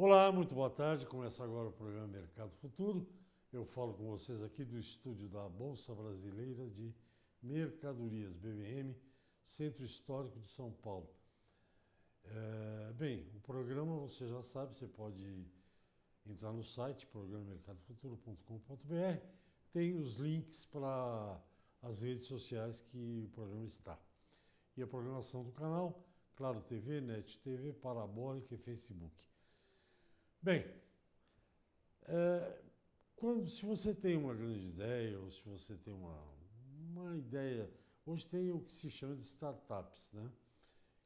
Olá, muito boa tarde. Começa agora o programa Mercado Futuro. Eu falo com vocês aqui do estúdio da Bolsa Brasileira de Mercadorias, BBM, Centro Histórico de São Paulo. Bem, o programa você já sabe, você pode entrar no site programamercadofuturo.com.br. Tem os links para as redes sociais que o programa está. E a programação do canal, Claro TV, NET TV, Parabólica e Facebook. Bem, se você tem uma grande ideia ou se você tem uma ideia, hoje tem o que se chama de startups, né?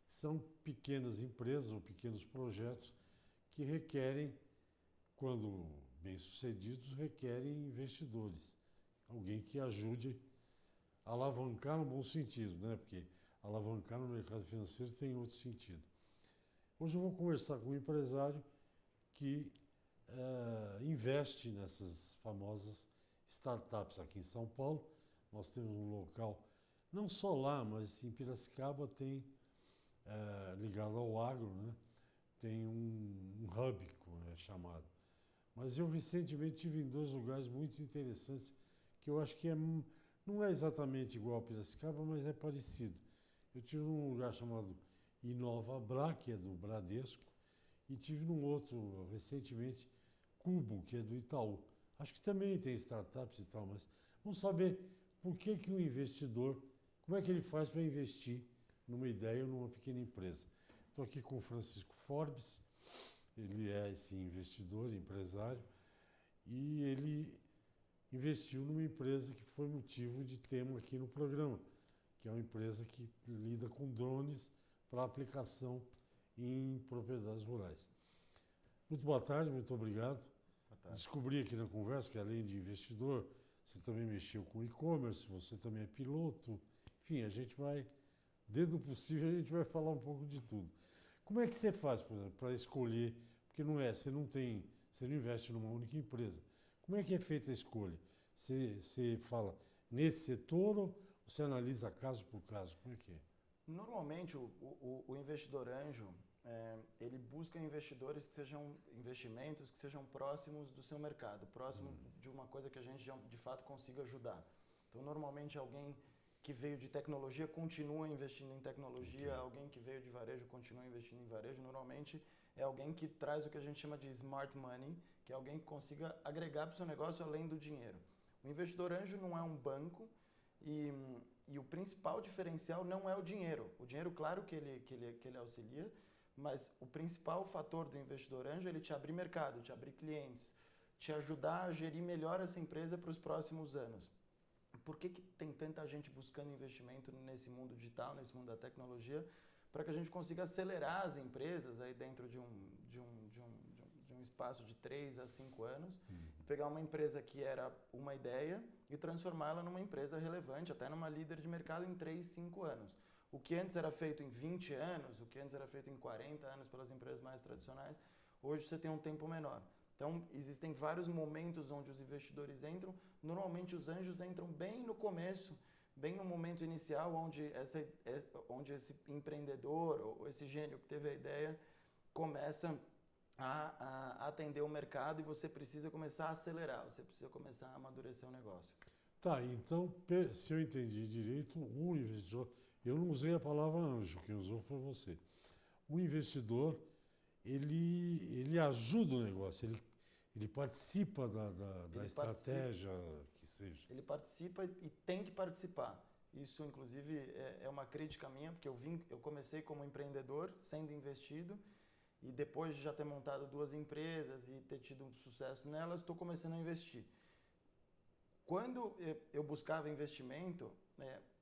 São pequenas empresas ou pequenos projetos que requerem, quando bem-sucedidos, requerem investidores. Alguém que ajude a alavancar no bom sentido, né? Porque alavancar no mercado financeiro tem outro sentido. Hoje eu vou conversar com um empresário que investe nessas famosas startups aqui em São Paulo. Nós temos um local, não só lá, mas em Piracicaba tem, ligado ao agro, né? Tem um hub, como é chamado. Mas eu recentemente tive em dois lugares muito interessantes, que eu acho que não é exatamente igual a Piracicaba, mas é parecido. Eu tive num lugar chamado Inovabra, que é do Bradesco, e tive num outro recentemente, Cubo, que é do Itaú. Acho que também tem startups e tal, mas vamos saber por que o investidor, como é que ele faz para investir numa ideia ou numa pequena empresa. Estou aqui com o Francisco Forbes, ele é esse investidor, empresário, e ele investiu numa empresa que foi motivo de tema aqui no programa, que é uma empresa que lida com drones para aplicação em propriedades rurais. Muito boa tarde, muito obrigado. Boa tarde. Descobri aqui na conversa que, além de investidor, você também mexeu com e-commerce, você também é piloto. Enfim, a gente vai, dentro do possível, a gente vai falar um pouco de tudo. Como é que você faz, por exemplo, para escolher? Porque você não investe numa única empresa. Como é que é feita a escolha? Você fala nesse setor ou você analisa caso por caso? Como é que é? Normalmente, o investidor anjo, ele busca investidores que sejam investimentos que sejam próximos do seu mercado, próximo de uma coisa que a gente de fato consiga ajudar. Então, normalmente, alguém que veio de tecnologia continua investindo em tecnologia, Okay. Alguém que veio de varejo continua investindo em varejo. Normalmente, é alguém que traz o que a gente chama de smart money, que é alguém que consiga agregar para o seu negócio além do dinheiro. O investidor anjo não é um banco, e o principal diferencial não é o dinheiro. O dinheiro, claro que ele auxilia, mas o principal fator do investidor anjo é ele te abrir mercado, te abrir clientes, te ajudar a gerir melhor essa empresa para os próximos anos. Por que tem tanta gente buscando investimento nesse mundo digital, nesse mundo da tecnologia? Para que a gente consiga acelerar as empresas aí dentro de um espaço de 3 a 5 anos, e pegar uma empresa que era uma ideia e transformá-la numa empresa relevante, até numa líder de mercado em 3, 5 anos. O que antes era feito em 20 anos, o que antes era feito em 40 anos pelas empresas mais tradicionais, hoje você tem um tempo menor. Então, existem vários momentos onde os investidores entram. Normalmente, os anjos entram bem no começo, bem no momento inicial, onde esse empreendedor ou esse gênio que teve a ideia começa a atender o mercado, e você precisa começar a acelerar, você precisa começar a amadurecer o negócio. Tá, então, se eu entendi direito, o investidor, eu não usei a palavra anjo, quem usou foi você. O investidor, ele ajuda o negócio, ele participa da estratégia que seja. Ele participa e tem que participar. Isso, inclusive, é uma crítica minha, porque eu comecei como empreendedor, sendo investido, e depois de já ter montado 2 empresas e ter tido um sucesso nelas, estou começando a investir. Quando eu buscava investimento,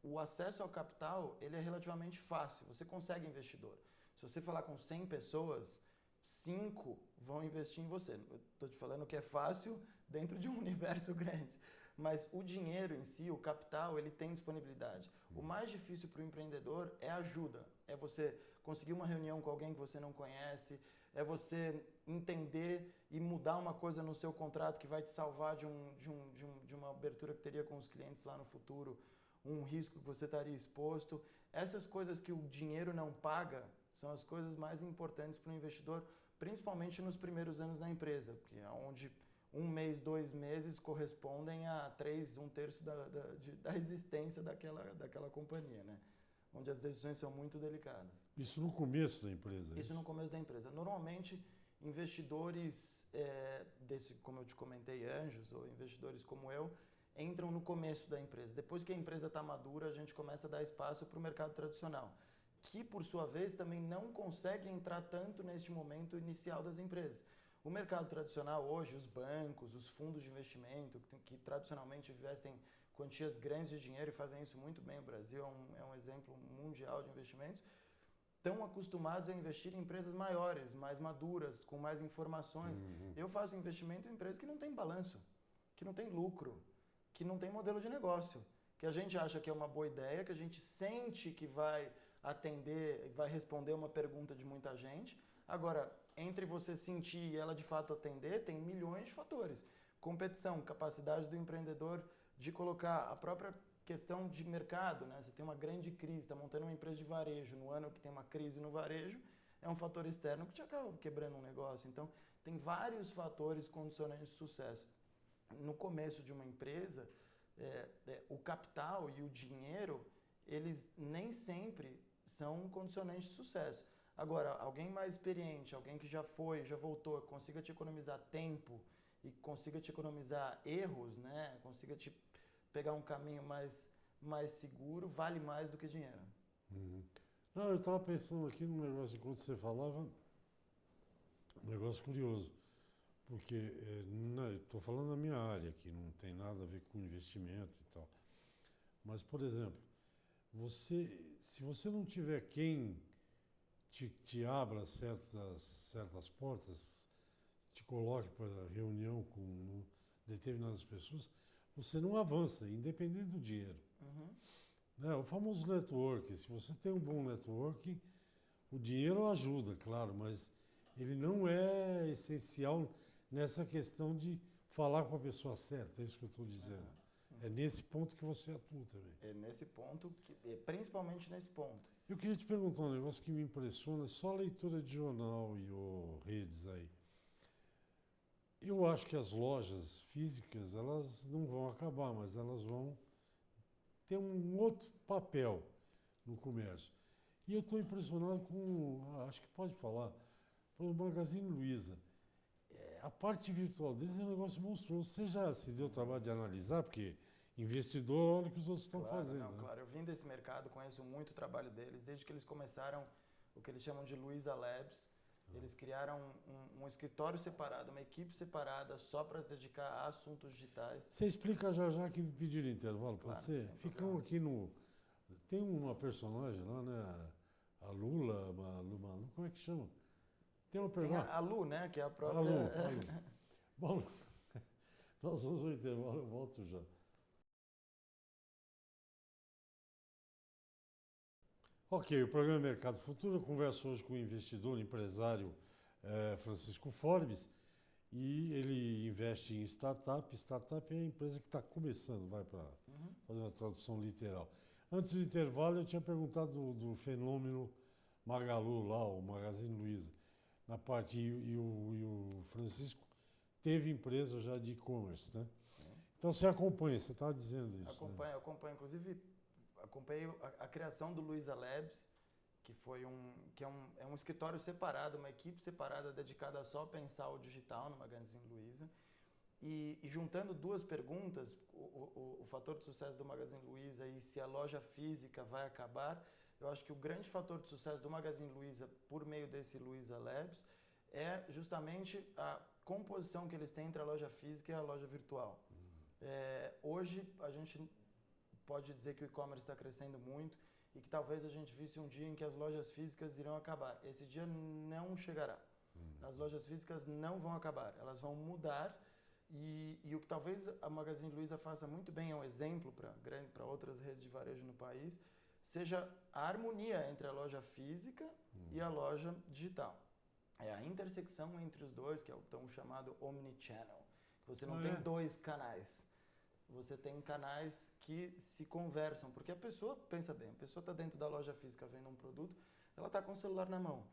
o acesso ao capital ele é relativamente fácil, você consegue investidor. Se você falar com 100 pessoas, 5 vão investir em você. Estou te falando que é fácil dentro de um universo grande. Mas o dinheiro em si, o capital, ele tem disponibilidade. O mais difícil para o empreendedor é a ajuda. É você conseguir uma reunião com alguém que você não conhece, é você entender e mudar uma coisa no seu contrato que vai te salvar de uma abertura que teria com os clientes lá no futuro, um risco que você estaria exposto. Essas coisas que o dinheiro não paga são as coisas mais importantes para o investidor principalmente nos primeiros anos da empresa, porque é onde 1 mês, 2 meses correspondem a 3, 1/3 da existência daquela companhia, né? Onde as decisões são muito delicadas. Isso no começo da empresa? Isso no começo da empresa. Normalmente, investidores, como eu te comentei, anjos, ou investidores como eu, entram no começo da empresa. Depois que a empresa está madura, a gente começa a dar espaço para o mercado tradicional, que, por sua vez, também não consegue entrar tanto neste momento inicial das empresas. O mercado tradicional hoje, os bancos, os fundos de investimento, que tradicionalmente investem quantias grandes de dinheiro e fazem isso muito bem, o Brasil é um exemplo mundial de investimentos, estão acostumados a investir em empresas maiores, mais maduras, com mais informações. Eu faço investimento em empresas que não têm balanço, que não têm lucro, que não têm modelo de negócio, que a gente acha que é uma boa ideia, que a gente sente que vai atender, vai responder uma pergunta de muita gente. Agora, entre você sentir e ela de fato atender, tem milhões de fatores. Competição, capacidade do empreendedor de colocar a própria questão de mercado, né? Você tem uma grande crise, está montando uma empresa de varejo, no ano que tem uma crise no varejo, é um fator externo que te acaba quebrando um negócio. Então, tem vários fatores condicionantes de sucesso. No começo de uma empresa, o capital e o dinheiro, eles nem sempre são condicionantes de sucesso. Agora, alguém mais experiente, alguém que já foi, já voltou, consiga te economizar tempo e consiga te economizar erros, né? Consiga te pegar um caminho mais seguro, vale mais do que dinheiro. Não, eu estava pensando aqui num negócio, enquanto você falava, um negócio curioso, porque estou falando da minha área, que não tem nada a ver com investimento e tal. Mas, por exemplo, se você não tiver quem te abra certas portas, te coloque para reunião com determinadas pessoas, você não avança, independente do dinheiro. O famoso network, se você tem um bom network, o dinheiro ajuda, claro, mas ele não é essencial nessa questão de falar com a pessoa certa, é isso que eu estou dizendo. É nesse ponto que você atua também. É nesse ponto, principalmente nesse ponto. Eu queria te perguntar um negócio que me impressiona, só a leitura de jornal e redes aí. Eu acho que as lojas físicas, elas não vão acabar, mas elas vão ter um outro papel no comércio. E eu estou impressionado acho que pode falar, pelo Magazine Luiza. A parte virtual deles é um negócio monstruoso. Você já se deu o trabalho de analisar? Porque investidor, olha o que os outros estão fazendo. Não, claro, eu vim desse mercado, conheço muito o trabalho deles, desde que eles começaram o que eles chamam de Luiza Labs. Eles criaram um escritório separado, uma equipe separada só para se dedicar a assuntos digitais. Você explica já que me pediram intervalo, Claro, pode ser? Ficam aqui no... Tem uma personagem lá, né? A Lula, como é que chama? Tem uma personagem... Tem a Lu, né? Que é a própria... A Lu. Bom, nós vamos ao intervalo, eu volto já. Ok, o programa Mercado Futuro, eu converso hoje com o investidor, empresário Francisco Forbes, e ele investe em startup. Startup é a empresa que está começando, vai para fazer uma tradução literal. Antes do intervalo, eu tinha perguntado do fenômeno Magalu lá, o Magazine Luiza, na parte, e o Francisco teve empresa já de e-commerce, né? Então você acompanha, você está dizendo isso. Acompanho, acompanho. Inclusive, acompanhei a criação do Luiza Labs, que é um escritório separado, uma equipe separada dedicada só a pensar o digital no Magazine Luiza. E juntando duas perguntas, o fator de sucesso do Magazine Luiza e se a loja física vai acabar, eu acho que o grande fator de sucesso do Magazine Luiza, por meio desse Luiza Labs, é justamente a composição que eles têm entre a loja física e a loja virtual. Hoje, a gente pode dizer que o e-commerce está crescendo muito e que talvez a gente visse um dia em que as lojas físicas irão acabar. Esse dia não chegará. As lojas físicas não vão acabar, elas vão mudar e o que talvez a Magazine Luiza faça muito bem, é um exemplo para outras redes de varejo no país, seja a harmonia entre a loja física e a loja digital. É a intersecção entre os dois, que é o tão chamado omnichannel. Você não tem dois canais. Você tem canais que se conversam, porque a pessoa, pensa bem, a pessoa está dentro da loja física vendo um produto, ela está com o celular na mão.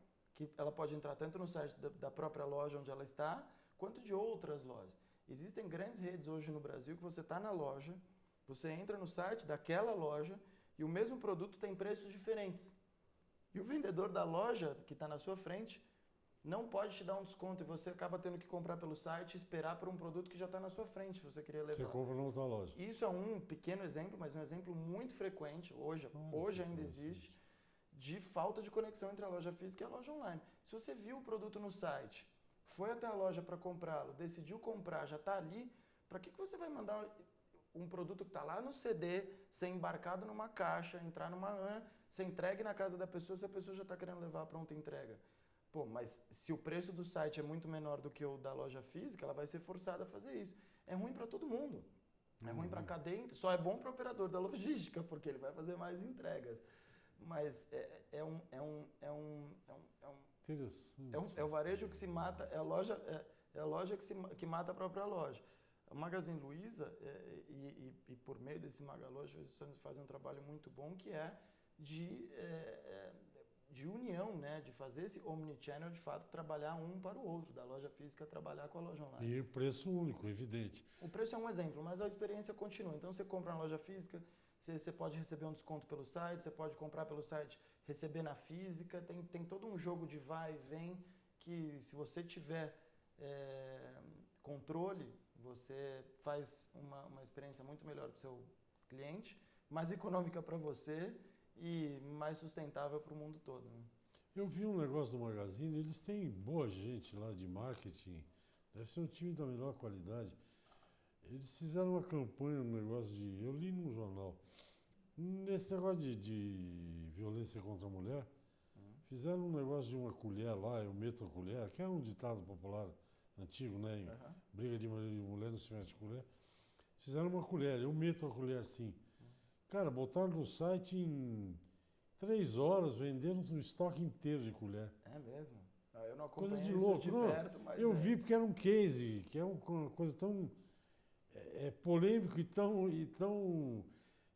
que ela pode entrar tanto no site da própria loja onde ela está, quanto de outras lojas. Existem grandes redes hoje no Brasil que você está na loja, você entra no site daquela loja e o mesmo produto tem preços diferentes. E o vendedor da loja que está na sua frente não pode te dar um desconto e você acaba tendo que comprar pelo site e esperar por um produto que já está na sua frente, se você queria levar. Você compra na outra loja. Isso é um pequeno exemplo, mas um exemplo muito frequente, hoje ainda existe, de falta de conexão entre a loja física e a loja online. Se você viu o produto no site, foi até a loja para comprá-lo, decidiu comprar, já está ali, para que você vai mandar um produto que está lá no CD, ser embarcado numa caixa, entrar numa van, ser entregue na casa da pessoa, se a pessoa já está querendo levar a pronta entrega? Pô, mas se o preço do site é muito menor do que o da loja física, ela vai ser forçada a fazer isso. É ruim para todo mundo. É ruim para a cadeia, só é bom para o operador da logística, porque ele vai fazer mais entregas. Mas é o varejo que se mata, é a loja que mata a própria loja. O Magazine Luiza, e por meio desse Magaloja, você faz um trabalho muito bom, que é de união, né? De fazer esse omnichannel, de fato, trabalhar um para o outro, da loja física trabalhar com a loja online. E o preço único, evidente. O preço é um exemplo, mas a experiência continua. Então, você compra na loja física, você pode receber um desconto pelo site, você pode comprar pelo site, receber na física, tem todo um jogo de vai e vem, que se você tiver controle, você faz uma experiência muito melhor para o seu cliente, mais econômica para você e mais sustentável para o mundo todo. Né? Eu vi um negócio do Magazine, eles têm boa gente lá de marketing, deve ser um time da melhor qualidade. Eles fizeram uma campanha, um negócio de... Eu li num jornal. Nesse negócio de violência contra a mulher, fizeram um negócio de uma colher lá, eu meto a colher, que é um ditado popular antigo, né? Briga de marido e mulher, não se mete colher. Fizeram uma colher, eu meto a colher assim. Cara, botaram no site em 3 horas, venderam um estoque inteiro de colher. É mesmo? Eu não Coisa acompanhei de isso louco, de não. perto, mas Eu vi porque era um case, que é uma coisa tão polêmico e tão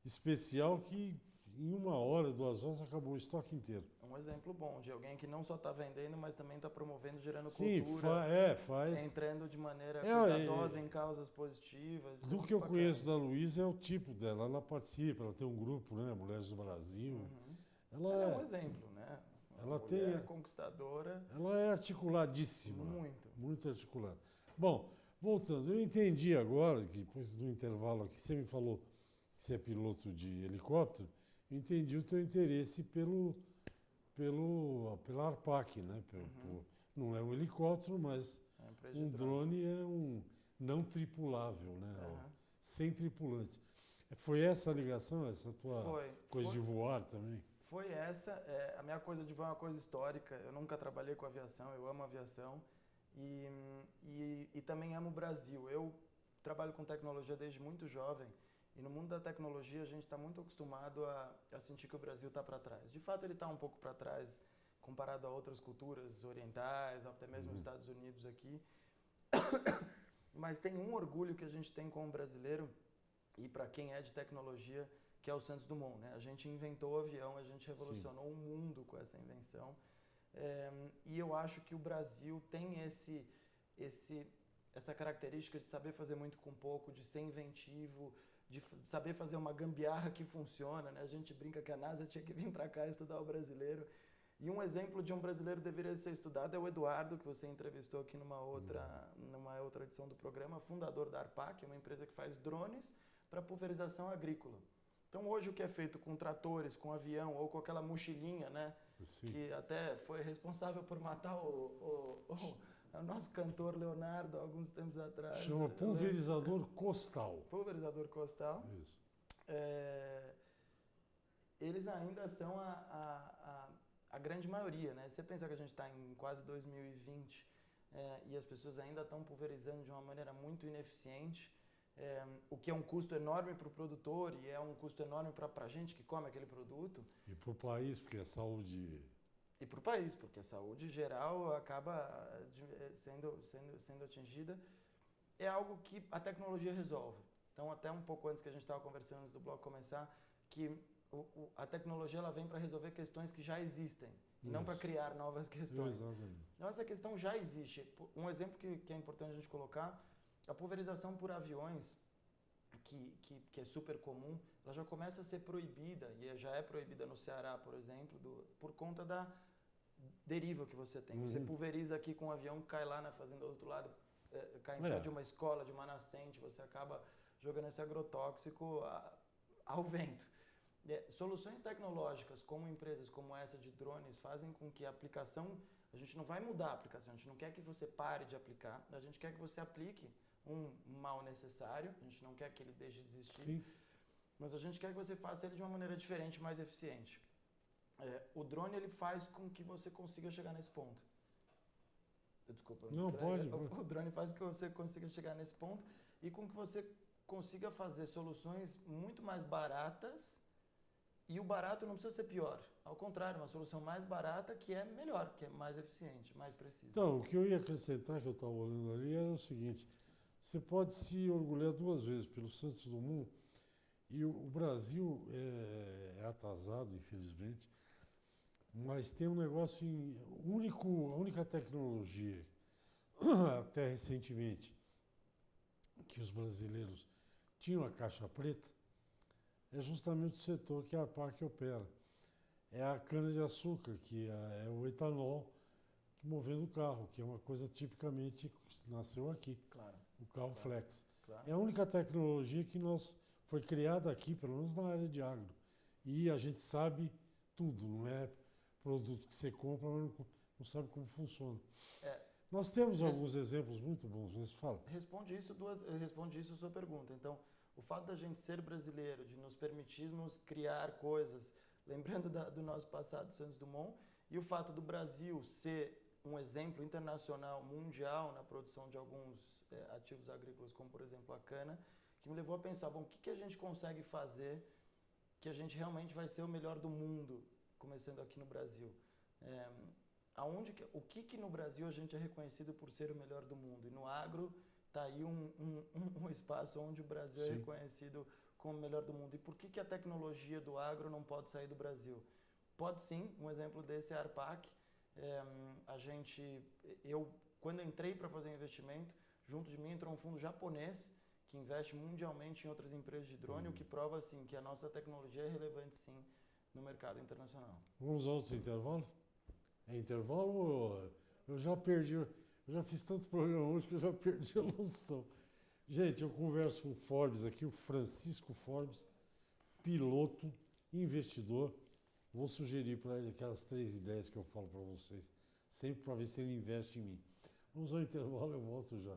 especial que em 1 hora, 2 horas acabou o estoque inteiro. Um exemplo bom de alguém que não só está vendendo, mas também está promovendo, gerando Sim, cultura. faz. Entrando de maneira cuidadosa em causas positivas. Do que eu conheço da Luísa é o tipo dela. Ela participa, ela tem um grupo, né? Mulheres do Brasil. Ela é um exemplo, né? Ela mulher conquistadora. Ela é articuladíssima. Muito articulada. Bom, voltando, eu entendi agora, que depois do intervalo aqui, você me falou que você é piloto de helicóptero, eu entendi o teu interesse pela ARPAC, né? Não é um helicóptero, mas um drone é um não tripulável, né? Sem tripulantes. Foi essa a ligação, essa tua coisa de voar também? Foi essa. A minha coisa de voar é uma coisa histórica. Eu nunca trabalhei com aviação, eu amo aviação. E também amo o Brasil. Eu trabalho com tecnologia desde muito jovem. E no mundo da tecnologia a gente está muito acostumado a sentir que o Brasil está para trás. De fato ele está um pouco para trás comparado a outras culturas orientais, até mesmo os Estados Unidos aqui. Mas tem um orgulho que a gente tem como brasileiro e para quem é de tecnologia, que é o Santos Dumont, né? A gente inventou o avião, a gente revolucionou o mundo com essa invenção. E eu acho que o Brasil tem essa característica de saber fazer muito com pouco, de ser inventivo, de saber fazer uma gambiarra que funciona, né? A gente brinca que a NASA tinha que vir para cá estudar o brasileiro. E um exemplo de um brasileiro que deveria ser estudado é o Eduardo, que você entrevistou aqui numa outra edição do programa, fundador da ARPAC, uma empresa que faz drones para pulverização agrícola. Então hoje o que é feito com tratores, com avião ou com aquela mochilinha, né? Sim. Que até foi responsável por matar o nosso cantor Leonardo alguns tempos atrás. Chama pulverizador costal. Pulverizador costal. Isso. Eles ainda são a grande maioria, né? Se você pensar que a gente está em quase 2020 e as pessoas ainda estão pulverizando de uma maneira muito ineficiente, o que é um custo enorme para o produtor e é um custo enorme para a gente que come aquele produto. E para o país, porque a saúde... E para o país, porque a saúde geral acaba sendo atingida. É algo que a tecnologia resolve. Então, até um pouco antes que a gente estava conversando, antes do bloco começar, que a tecnologia ela vem para resolver questões que já existem, e não para Isso. criar novas questões. Exatamente. Então, essa questão já existe. Um exemplo que é importante a gente colocar, a pulverização por aviões, que é super comum, ela já começa a ser proibida, e já é proibida no Ceará, por exemplo, por conta da deriva que você tem. Você pulveriza aqui com um avião, cai lá na fazenda do outro lado, cai em cima de uma escola, de uma nascente, você acaba jogando esse agrotóxico ao vento. Soluções tecnológicas, como empresas como essa de drones, fazem com que a aplicação, a gente não vai mudar a aplicação, a gente não quer que você pare de aplicar, a gente quer que você aplique um mal necessário, a gente não quer que ele deixe de existir, Sim. mas a gente quer que você faça ele de uma maneira diferente, mais eficiente. O drone ele faz com que você consiga chegar nesse ponto. Desculpa. Não, pode. O drone faz com que você consiga chegar nesse ponto e com que você consiga fazer soluções muito mais baratas, e o barato não precisa ser pior. Ao contrário, uma solução mais barata que é melhor, que é mais eficiente, mais precisa. Então, o que eu ia acrescentar, que eu estava olhando ali, era o seguinte: você pode se orgulhar duas vezes pelo Santos Dumont, e o Brasil é atrasado, infelizmente, mas tem um negócio a única tecnologia, até recentemente, que os brasileiros tinham a caixa preta, é justamente o setor que a ARPAC opera. É a cana-de-açúcar, que é o etanol movendo o carro, que é uma coisa tipicamente que nasceu aqui, Claro. o carro flex. Claro. É a única tecnologia que foi criada aqui, pelo menos na área de agro. E a gente sabe tudo, não é produto que você compra, mas não sabe como funciona. Nós temos alguns exemplos muito bons, mas fala. Responde isso a sua pergunta. Então, o fato da gente ser brasileiro, de nos permitirmos criar coisas, lembrando do nosso passado, Santos Dumont, e o fato do Brasil ser um exemplo internacional, mundial, na produção de alguns ativos agrícolas, como por exemplo a cana, que me levou a pensar, bom, o que a gente consegue fazer que a gente realmente vai ser o melhor do mundo, começando aqui no Brasil. O que no Brasil a gente é reconhecido por ser o melhor do mundo? E no agro está aí um espaço onde o Brasil é reconhecido como o melhor do mundo. E por que a tecnologia do agro não pode sair do Brasil? Pode sim, um exemplo desse é a ARPAC. Quando entrei para fazer investimento, junto de mim entrou um fundo japonês que investe mundialmente em outras empresas de drone, o que prova assim que a nossa tecnologia é relevante sim no mercado internacional. Vamos a outro intervalo? É intervalo ou eu já perdi, eu já fiz tanto programa hoje que eu já perdi a noção. Gente, eu converso com o Forbes aqui, o Francisco Forbes, piloto, investidor. Vou sugerir para ele aquelas 3 ideias que eu falo para vocês, sempre para ver se ele investe em mim. Vamos ao intervalo, eu volto já.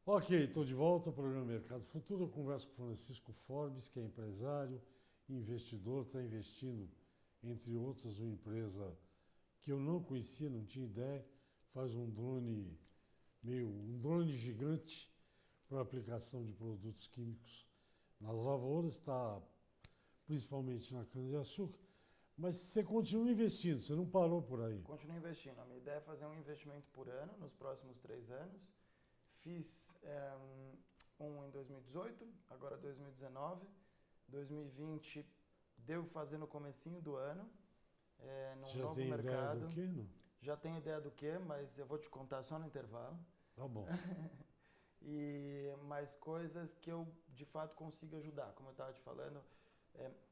Ok, estou de volta ao programa Mercado Futuro. Eu converso com o Francisco Forbes, que é empresário, investidor, está investindo, entre outras, uma empresa que eu não conhecia, não tinha ideia, faz um drone gigante para aplicação de produtos químicos nas lavouras, está principalmente na cana-de-açúcar, mas você continua investindo, você não parou por aí. Continuo investindo. A minha ideia é fazer um investimento por ano nos próximos 3 anos. Fiz um em 2018, agora 2019. 2020 devo fazer no comecinho do ano, num novo mercado. Já tem ideia do quê, não? Já tenho ideia do quê, mas eu vou te contar só no intervalo. Tá bom. E mais coisas que eu de fato consigo ajudar. Como eu estava te falando,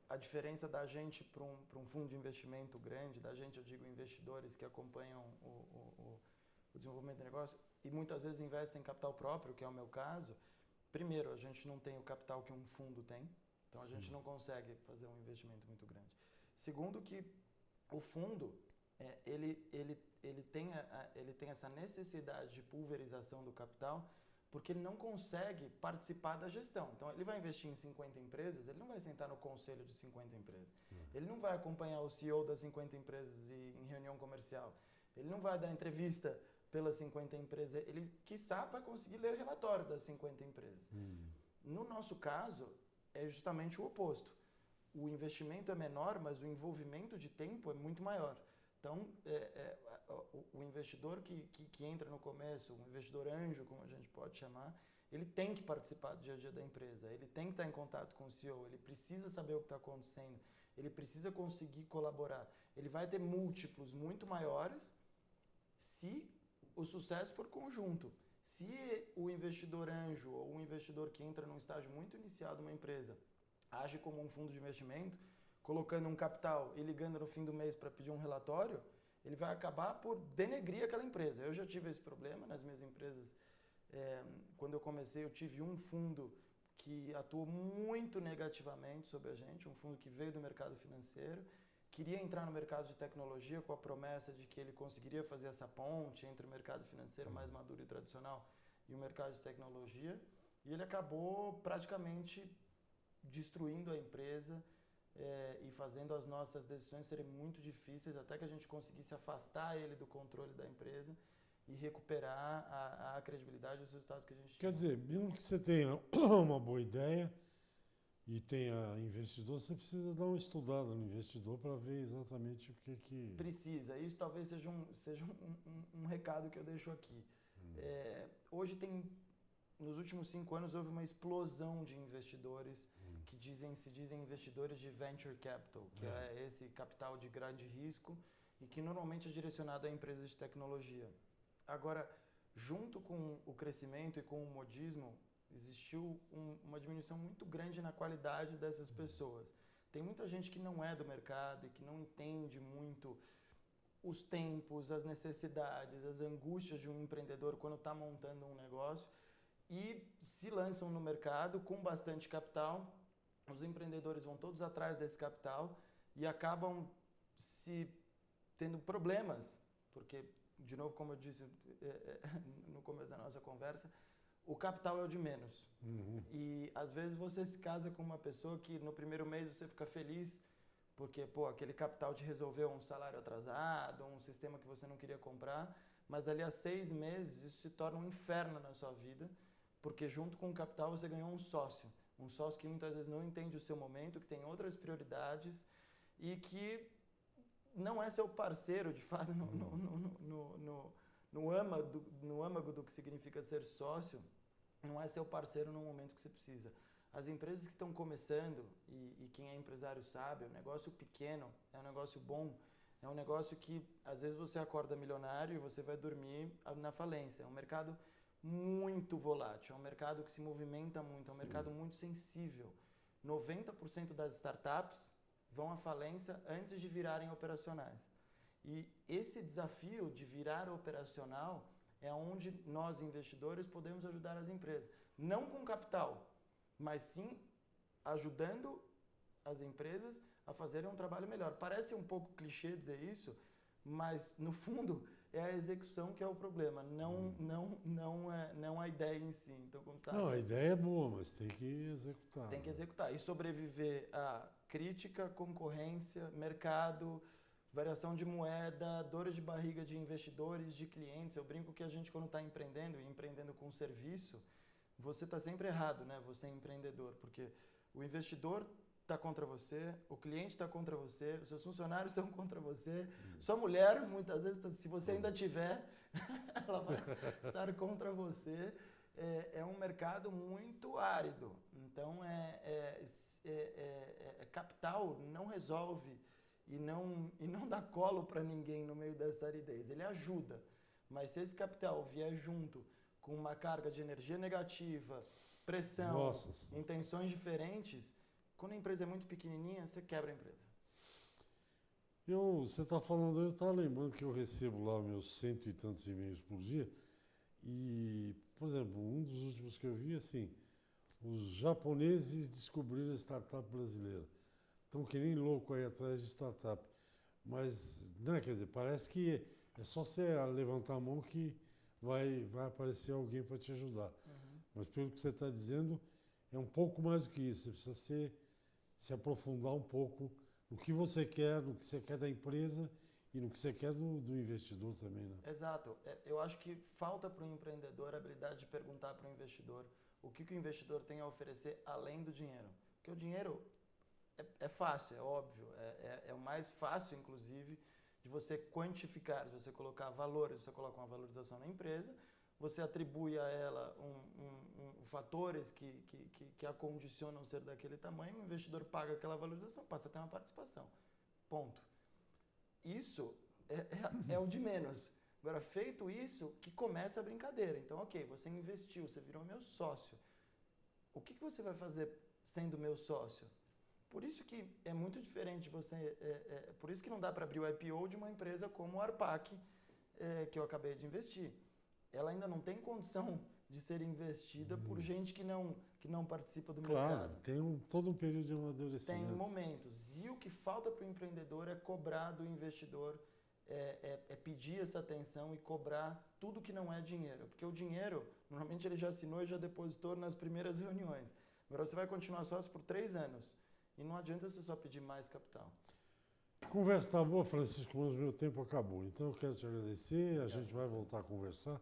a diferença da gente para um fundo de investimento grande, da gente, eu digo, investidores que acompanham o desenvolvimento do negócio e muitas vezes investem em capital próprio, que é o meu caso. Primeiro, a gente não tem o capital que um fundo tem, então a gente não consegue fazer um investimento muito grande. Segundo, que o fundo ele tem essa necessidade de pulverização do capital porque ele não consegue participar da gestão. Então, ele vai investir em 50 empresas, ele não vai sentar no conselho de 50 empresas. Ele não vai acompanhar o CEO das 50 empresas em reunião comercial. Ele não vai dar entrevista pelas 50 empresas. Ele, quiçá, vai conseguir ler o relatório das 50 empresas. No nosso caso, é justamente o oposto. O investimento é menor, mas o envolvimento de tempo é muito maior. Então, o investidor que entra no começo, um investidor anjo, como a gente pode chamar, ele tem que participar do dia a dia da empresa, ele tem que estar em contato com o CEO, ele precisa saber o que está acontecendo, ele precisa conseguir colaborar. Ele vai ter múltiplos muito maiores se o sucesso for conjunto. Se o investidor anjo ou o investidor que entra num estágio muito inicial de uma empresa age como um fundo de investimento, colocando um capital e ligando no fim do mês para pedir um relatório, ele vai acabar por denegrir aquela empresa. Eu já tive esse problema nas minhas empresas. Quando eu comecei, eu tive um fundo que atuou muito negativamente sobre a gente, um fundo que veio do mercado financeiro, queria entrar no mercado de tecnologia com a promessa de que ele conseguiria fazer essa ponte entre o mercado financeiro mais maduro e tradicional e o mercado de tecnologia, e ele acabou praticamente destruindo a empresa e fazendo as nossas decisões serem muito difíceis, até que a gente conseguisse afastar ele do controle da empresa e recuperar a credibilidade e os resultados que a gente tinha. Quer dizer, mesmo que você tenha uma boa ideia e tenha investidor, você precisa dar uma estudada no investidor para ver exatamente o que... Precisa. Isso talvez seja um recado que eu deixo aqui. Hoje nos últimos 5 anos, houve uma explosão de investidores que se dizem investidores de venture capital, que é esse capital de grande risco e que normalmente é direcionado a empresas de tecnologia. Agora, junto com o crescimento e com o modismo, existiu uma diminuição muito grande na qualidade dessas pessoas. Tem muita gente que não é do mercado e que não entende muito os tempos, as necessidades, as angústias de um empreendedor quando está montando um negócio e se lançam no mercado com bastante capital. Os empreendedores vão todos atrás desse capital e acabam se tendo problemas, porque, de novo, como eu disse no começo da nossa conversa, o capital é o de menos. E, às vezes, você se casa com uma pessoa que, no primeiro mês, você fica feliz porque, aquele capital te resolveu um salário atrasado, um sistema que você não queria comprar, mas dali a 6 meses isso se torna um inferno na sua vida, porque junto com o capital você ganhou um sócio que muitas vezes não entende o seu momento, que tem outras prioridades e que não é seu parceiro, de fato, no âmago do que significa ser sócio, não é seu parceiro no momento que você precisa. As empresas que estão começando, e quem é empresário sabe, é um negócio pequeno, é um negócio bom, é um negócio que às vezes você acorda milionário e você vai dormir na falência. É um mercado muito volátil, é um mercado que se movimenta muito, é um mercado muito sensível. 90% das startups vão à falência antes de virarem operacionais. E esse desafio de virar operacional é onde nós, investidores, podemos ajudar as empresas. Não com capital, mas sim ajudando as empresas a fazerem um trabalho melhor. Parece um pouco clichê dizer isso, mas no fundo é a execução que é o problema, não a ideia em si. Então, não, a ideia é boa, mas tem que executar. Tem que executar e sobreviver a crítica, concorrência, mercado, variação de moeda, dores de barriga de investidores, de clientes. Eu brinco que a gente, quando está empreendendo, e empreendendo com serviço, você está sempre errado, né? Você é empreendedor, porque o investidor está contra você, o cliente está contra você, os seus funcionários estão contra você, sua mulher, muitas vezes, se você ainda tiver, ela vai estar contra você. É um mercado muito árido. Então, capital não resolve e não dá colo para ninguém no meio dessa aridez. Ele ajuda, mas se esse capital vier junto com uma carga de energia negativa, pressão, intenções diferentes, quando a empresa é muito pequenininha, você quebra a empresa. Você está falando, eu estava lembrando que eu recebo lá meus 100 e tantos e-mails por dia e, por exemplo, um dos últimos que eu vi, assim, os japoneses descobriram a startup brasileira. Estão que nem louco aí atrás de startup. Mas, né, quer dizer, parece que é só você levantar a mão que vai aparecer alguém para te ajudar. Mas pelo que você está dizendo, é um pouco mais do que isso. Você precisa se aprofundar um pouco no que você quer, no que você quer da empresa e no que você quer do investidor também, né? Exato. Eu acho que falta para o empreendedor a habilidade de perguntar para o investidor o que o investidor tem a oferecer além do dinheiro. Porque o dinheiro é fácil, é óbvio, é o mais fácil, inclusive, de você quantificar, de você colocar valores, você coloca uma valorização na empresa, você atribui a ela fatores que a condicionam a ser daquele tamanho, o investidor paga aquela valorização, passa a ter uma participação. Ponto. Isso é o de menos. Agora, feito isso, que começa a brincadeira. Então, ok, você investiu, você virou meu sócio. O que você vai fazer sendo meu sócio? Por isso que é muito diferente por isso que não dá para abrir o IPO de uma empresa como o Arpac, que eu acabei de investir. Ela ainda não tem condição de ser investida por gente que não participa do mercado. Tem todo um período de amadurecimento. Tem momentos. E o que falta para o empreendedor é cobrar do investidor, pedir essa atenção e cobrar tudo que não é dinheiro. Porque o dinheiro, normalmente ele já assinou e já depositou nas primeiras reuniões. Agora você vai continuar sócio por 3 anos. E não adianta você só pedir mais capital. A conversa está boa, Francisco, mas o meu tempo acabou. Então eu quero te agradecer, a gente vai voltar a conversar.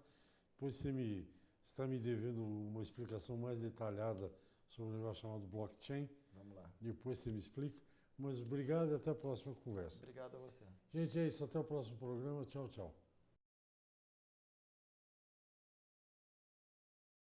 Depois você está me devendo uma explicação mais detalhada sobre um negócio chamado blockchain. Vamos lá. Depois você me explica. Mas obrigado e até a próxima conversa. Obrigado a você. Gente, é isso. Até o próximo programa. Tchau, tchau.